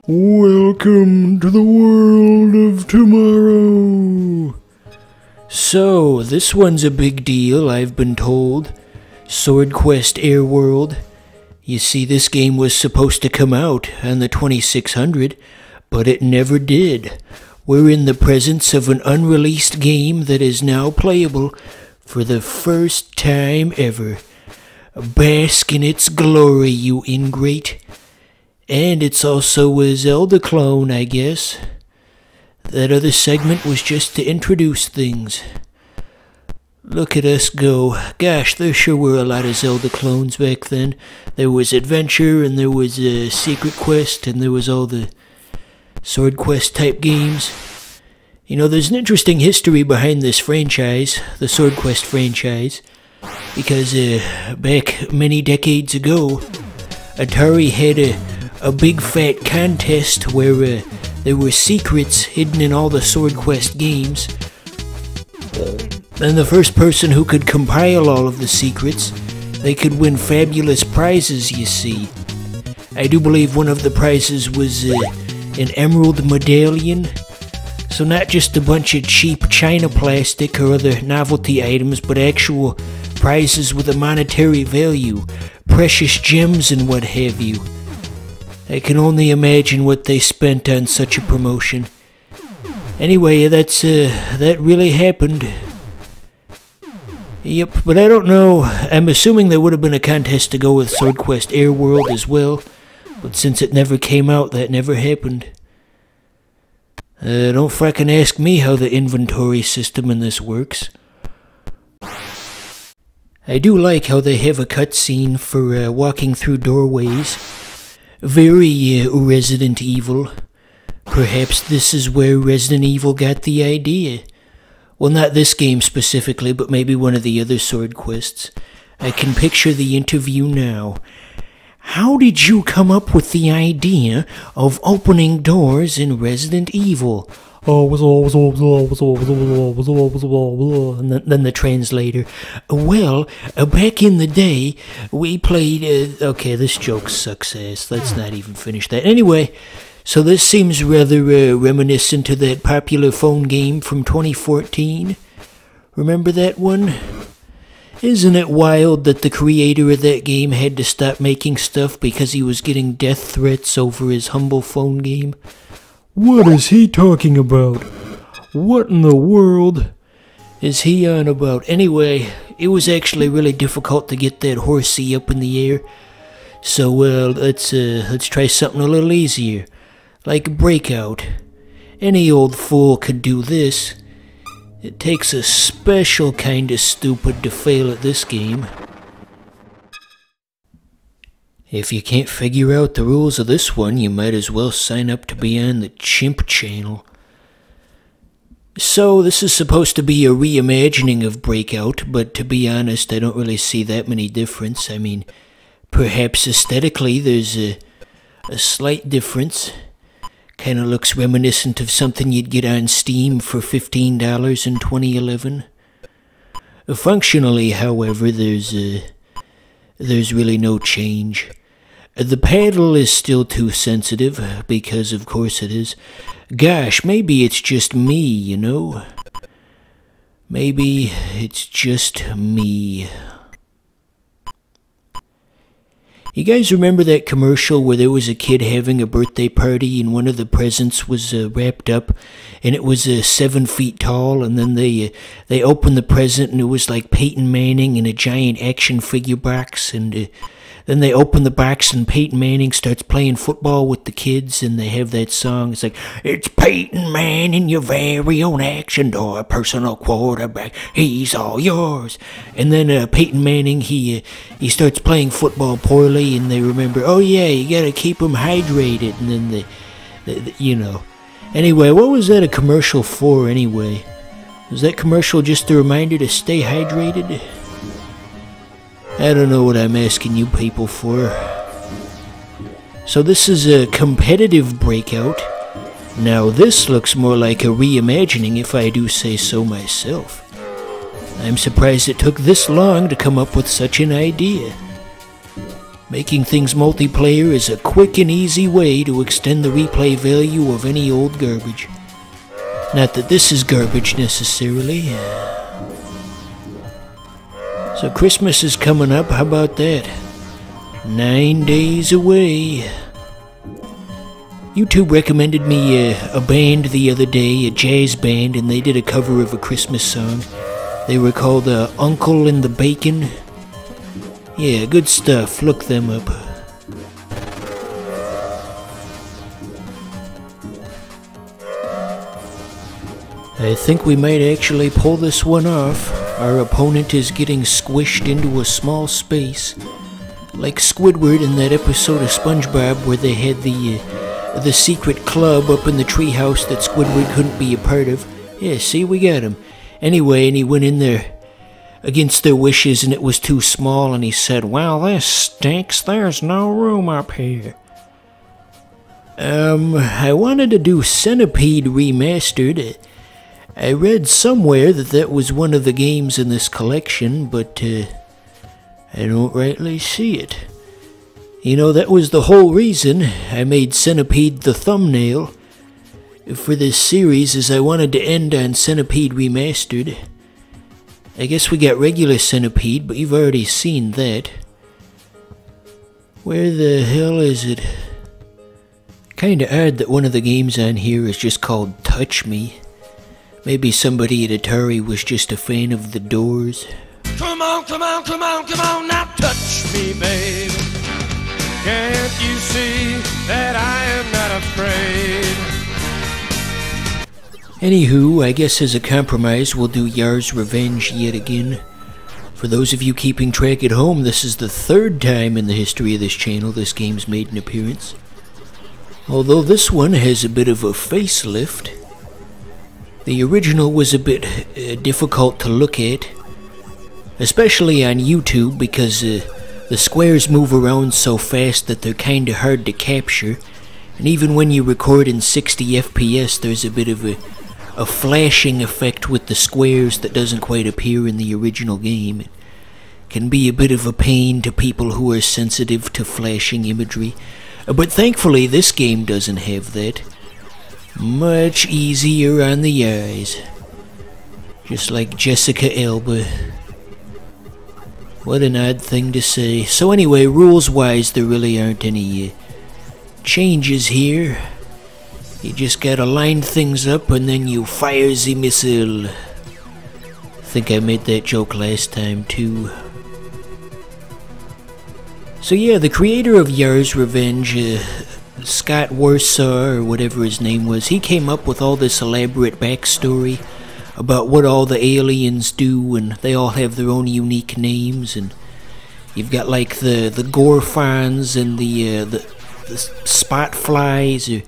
Welcome to the world of tomorrow. So, this one's a big deal, I've been told. Sword Quest Air World. You see, this game was supposed to come out on the 2600, but it never did. We're in the presence of an unreleased game that is now playable for the first time ever. Bask in its glory, you ingrate. And it's also a Zelda clone, I guess. That other segment was just to introduce things. Look at us go. Gosh, there sure were a lot of Zelda clones back then. There was Adventure, and there was Secret Quest, and there was all the Sword Quest type games. You know, there's an interesting history behind this franchise, the Sword Quest franchise, because back many decades ago, Atari had a big fat contest where there were secrets hidden in all the Sword Quest games. And the first person who could compile all of the secrets, they could win fabulous prizes, you see. I do believe one of the prizes was an emerald medallion. So not just a bunch of cheap China plastic or other novelty items, but actual prizes with a monetary value, precious gems and what have you. I can only imagine what they spent on such a promotion. Anyway, that really happened. Yep, but I don't know. I'm assuming there would have been a contest to go with Sword Quest Air World as well, but since it never came out, that never happened. Don't frickin' ask me how the inventory system in this works. I do like how they have a cutscene for walking through doorways. Very Resident Evil. Perhaps this is where Resident Evil got the idea. Well, not this game specifically, but maybe one of the other Sword Quests. I can picture the interview now. How did you come up with the idea of opening doors in Resident Evil? And then the translator. Well, back in the day, we played... okay, this joke sucks ass. Let's not even finish that. Anyway, so this seems rather reminiscent to that popular phone game from 2014. Remember that one? Isn't it wild that the creator of that game had to stop making stuff because he was getting death threats over his humble phone game? What is he talking about? What in the world is he on about? Anyway, it was actually really difficult to get that horsey up in the air. So, let's try something a little easier. Like Breakout. Any old fool could do this. It takes a special kind of stupid to fail at this game. If you can't figure out the rules of this one, you might as well sign up to be on the Chimp channel. So, this is supposed to be a reimagining of Breakout, but to be honest, I don't really see that many difference. I mean, perhaps aesthetically there's a slight difference. Kinda looks reminiscent of something you'd get on Steam for $15 in 2011. Functionally, however, there's really no change. The paddle is still too sensitive, because of course it is. Gosh, maybe it's just me, you know? Maybe it's just me. You guys remember that commercial where there was a kid having a birthday party and one of the presents was wrapped up and it was 7 feet tall, and then they opened the present and it was like Peyton Manning in a giant action figure box, and then they open the box and Peyton Manning starts playing football with the kids, and they have that song. It's like, it's Peyton Manning, your very own action toy, personal quarterback, he's all yours. And then Peyton Manning, he starts playing football poorly, and they remember, oh yeah, you gotta keep him hydrated. And then they you know. Anyway, what was that a commercial for anyway? Was that commercial just a reminder to stay hydrated? I don't know what I'm asking you people for. So this is a competitive Breakout. Now this looks more like a reimagining, if I do say so myself. I'm surprised it took this long to come up with such an idea. Making things multiplayer is a quick and easy way to extend the replay value of any old garbage. Not that this is garbage necessarily. So Christmas is coming up, how about that? 9 days away. YouTube recommended me a band the other day, a jazz band, and they did a cover of a Christmas song. They were called Uncle and the Bacon. Yeah, good stuff. Look them up. I think we might actually pull this one off. Our opponent is getting squished into a small space. Like Squidward in that episode of SpongeBob where they had the secret club up in the treehouse that Squidward couldn't be a part of. Yeah, see, we got him. Anyway, and he went in there against their wishes and it was too small and he said, "Well, this stinks. There's no room up here." I wanted to do Centipede Remastered. I read somewhere that that was one of the games in this collection, but I don't rightly see it. You know, that was the whole reason I made Centipede the thumbnail for this series, is I wanted to end on Centipede Remastered. I guess we got regular Centipede, but you've already seen that. Where the hell is it? Kinda odd that one of the games on here is just called Touch Me. Maybe somebody at Atari was just a fan of The Doors. Come on, come on, come on, come on, now touch me, babe. Can't you see that I am not afraid? Anywho, I guess as a compromise, we'll do Yar's Revenge yet again. For those of you keeping track at home, this is the third time in the history of this channel this game's made an appearance. Although this one has a bit of a facelift. The original was a bit difficult to look at, especially on YouTube because the squares move around so fast that they're kinda hard to capture, and even when you record in 60 FPS there's a bit of a flashing effect with the squares that doesn't quite appear in the original game. It can be a bit of a pain to people who are sensitive to flashing imagery, but thankfully this game doesn't have that. Much easier on the eyes. Just like Jessica Alba. What an odd thing to say. So anyway, rules-wise, there really aren't any changes here. You just gotta line things up and then you fire the missile. I think I made that joke last time too. So yeah, the creator of Yar's Revenge, Scott Warsaw, or whatever his name was, he came up with all this elaborate backstory about what all the aliens do, and they all have their own unique names, and you've got like the Gorfons and the spot flies or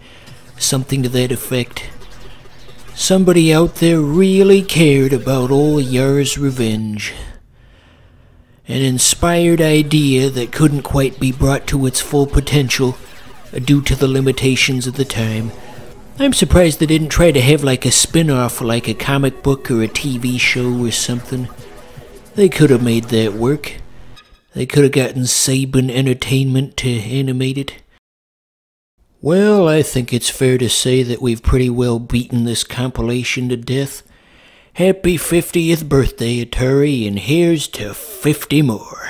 something to that effect. Somebody out there really cared about old Yar's Revenge. An inspired idea that couldn't quite be brought to its full potential due to the limitations of the time. I'm surprised they didn't try to have like a spin-off, like a comic book or a TV show or something. They could have made that work. They could have gotten Saban Entertainment to animate it. Well, I think it's fair to say that we've pretty well beaten this compilation to death. Happy 50th birthday, Atari, and here's to 50 more.